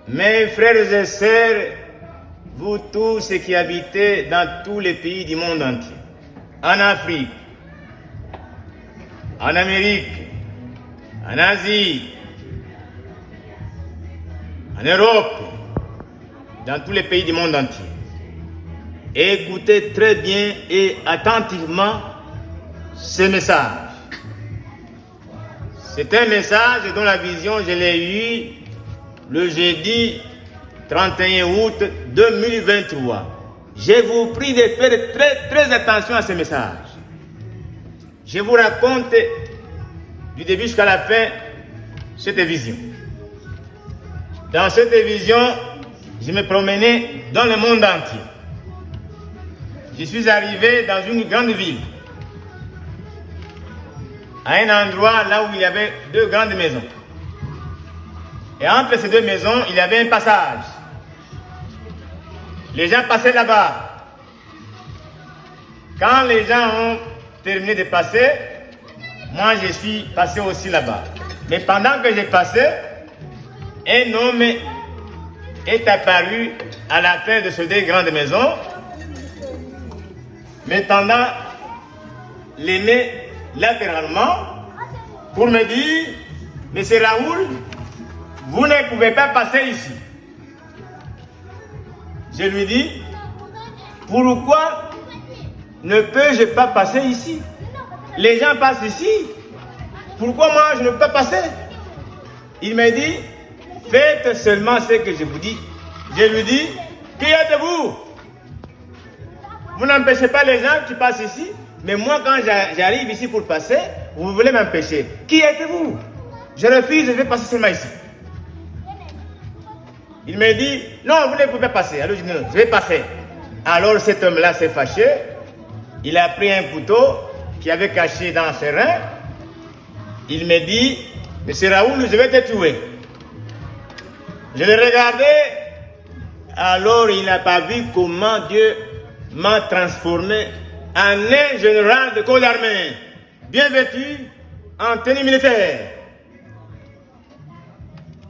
Mes frères et sœurs, vous tous qui habitez dans tous les pays du monde entier, en Afrique, en Amérique, en Asie, en Europe, dans tous les pays du monde entier, écoutez très bien et attentivement ce message. C'est un message dont la vision, je l'ai eue le jeudi 31 août 2023. Je vous prie de faire très attention à ce message. Je vous raconte du début jusqu'à la fin cette vision. Dans cette vision, je me promenais dans le monde entier. Je suis arrivé dans une grande ville, à un endroit là où il y avait deux grandes maisons. Et entre ces deux maisons, il y avait un passage. Les gens passaient là-bas. Quand les gens ont terminé de passer, moi je suis passé aussi là-bas. Mais pendant que j'ai passé, un homme est apparu à la fin de ces deux grandes maisons, me tendant les mains latéralement pour me dire: Monsieur Raoul, vous ne pouvez pas passer ici. Je lui dis: pourquoi ne peux-je pas passer ici? Les gens passent ici. Pourquoi moi je ne peux pas passer? Il me dit: faites seulement ce que je vous dis. Je lui dis: qui êtes-vous? Vous n'empêchez pas les gens qui passent ici, mais moi quand j'arrive ici pour passer, vous voulez m'empêcher. Qui êtes-vous? Je refuse, je vais passer seulement ici. Il me dit: non, vous ne pouvez pas passer. Alors je dis: non, je vais passer. Alors cet homme-là s'est fâché. Il a pris un couteau qu'il avait caché dans ses reins. Il me dit: Monsieur Raoul, je vais te tuer. Je l'ai regardé. Alors il n'a pas vu comment Dieu m'a transformé en un général de corps d'armée, bien vêtu, en tenue militaire.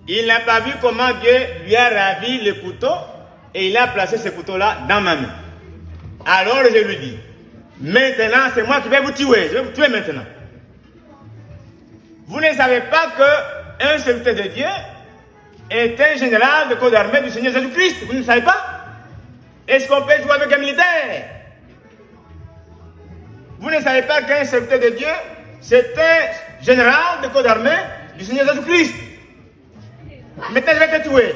Il n'a pas vu comment Dieu lui a ravi le couteau et il a placé ce couteau-là dans ma main. Alors je lui dis: maintenant c'est moi qui vais vous tuer, je vais vous tuer maintenant. Vous ne savez pas qu'un serviteur de Dieu est un général de corps d'armée du Seigneur Jésus-Christ? Vous ne savez pas? Est-ce qu'on peut jouer avec un militaire? Vous ne savez pas qu'un serviteur de Dieu, c'est un général de corps d'armée du Seigneur Jésus-Christ? Maintenant, je vais te tuer.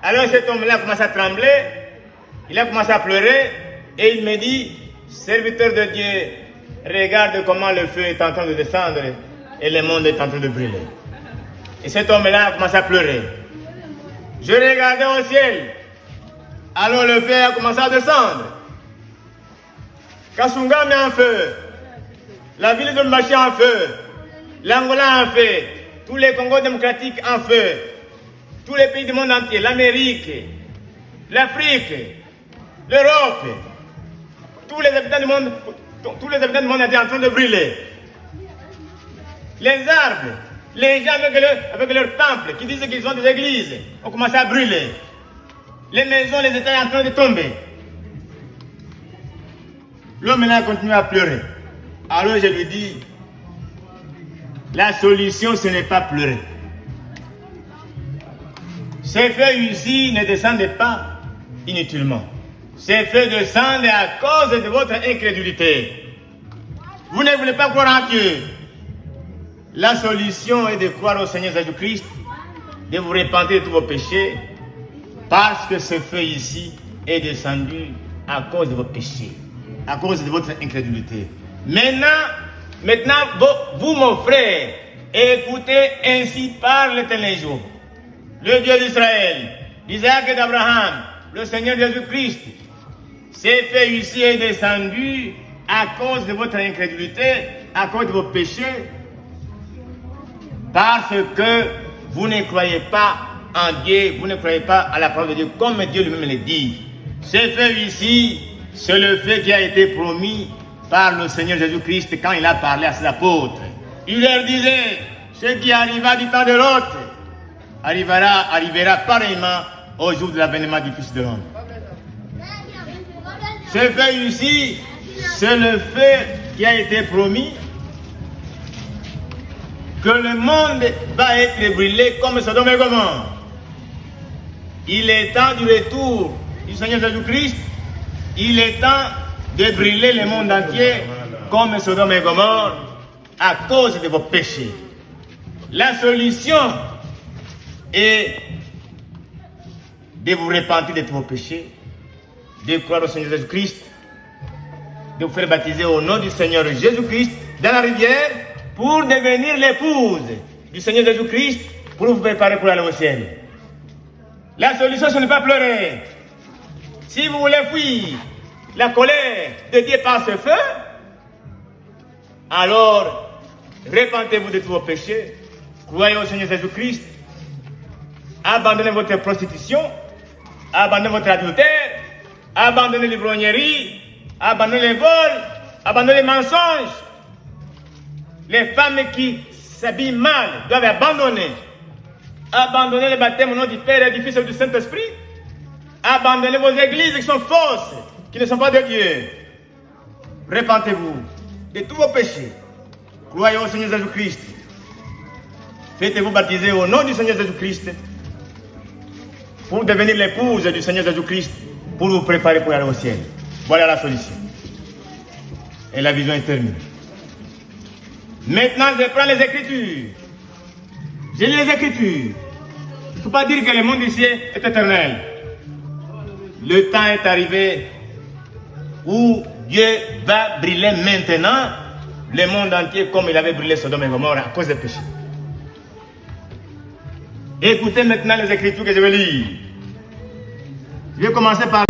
Alors cet homme-là a commencé à trembler, il a commencé à pleurer, et il me dit: serviteur de Dieu, regarde comment le feu est en train de descendre et le monde est en train de brûler. Et cet homme-là a commencé à pleurer. Je regardais au ciel, alors le feu a commencé à descendre. Kasunga met en feu, la ville de Mbachi en feu, l'Angola en feu, tous les Congos démocratiques en feu, tous les pays du monde entier, l'Amérique, l'Afrique, l'Europe, tous les habitants du monde étaient en train de brûler. Les arbres, les gens avec leurs temples qui disent qu'ils ont des églises ont commencé à brûler. Les maisons, les étaient en train de tomber. L'homme là continue à pleurer. Alors je lui dis: la solution ce n'est pas pleurer. Ces feux ici ne descendent pas inutilement. Ces feux descendent à cause de votre incrédulité. Vous ne voulez pas croire en Dieu. La solution est de croire au Seigneur Jésus-Christ, de vous repentir de tous vos péchés, parce que ce feu ici est descendu à cause de vos péchés, à cause de votre incrédulité. Maintenant, vous, mon frère, écoutez, ainsi parle l'Éternel Jour, le Dieu d'Israël, d'Isaac et d'Abraham, le Seigneur Jésus-Christ. Ce feu ici est descendu à cause de votre incrédulité, à cause de vos péchés, parce que vous ne croyez pas en Dieu, vous ne croyez pas à la parole de Dieu, comme Dieu lui-même le dit. Ce feu ici, c'est le feu qui a été promis par le Seigneur Jésus-Christ quand il a parlé à ses apôtres. Il leur disait ce qui arriva du temps de l'autre. arrivera pareillement au jour de l'avènement du Fils de l'homme. Ce fait ici, c'est le fait qui a été promis que le monde va être brûlé comme Sodome et Gomorrhe. Il est temps du retour du Seigneur Jésus-Christ. Il est temps de brûler le monde entier comme Sodome et Gomorrhe à cause de vos péchés. La solution est de vous repentir de tous vos péchés, de croire au Seigneur Jésus-Christ, de vous faire baptiser au nom du Seigneur Jésus-Christ dans la rivière pour devenir l'épouse du Seigneur Jésus-Christ pour vous préparer pour aller au ciel. La solution, ce n'est pas pleurer. Si vous voulez fuir la colère de Dieu par ce feu, alors repentez-vous de tous vos péchés, croyez au Seigneur Jésus-Christ, abandonnez votre prostitution, abandonnez votre adultère, abandonnez l'ivrognerie, abandonnez les vols, abandonnez les mensonges. Les femmes qui s'habillent mal doivent abandonner. Abandonnez le baptême au nom du Père et du Fils et du Saint-Esprit. Abandonnez vos églises qui sont fausses, qui ne sont pas de Dieu. Repentez-vous de tous vos péchés. Croyez au Seigneur Jésus-Christ. Faites-vous baptiser au nom du Seigneur Jésus-Christ pour devenir l'épouse du Seigneur Jésus-Christ, pour vous préparer pour aller au ciel. Voilà la solution. Et la vision est terminée. Maintenant, je prends les Écritures. Je lis les Écritures. Il ne faut pas dire que le monde ici est éternel. Le temps est arrivé où Dieu va brûler maintenant le monde entier comme il avait brûlé Sodome et Gomorrhe à cause des péchés. Écoutez maintenant les Écritures que je vais lire. Je vais commencer par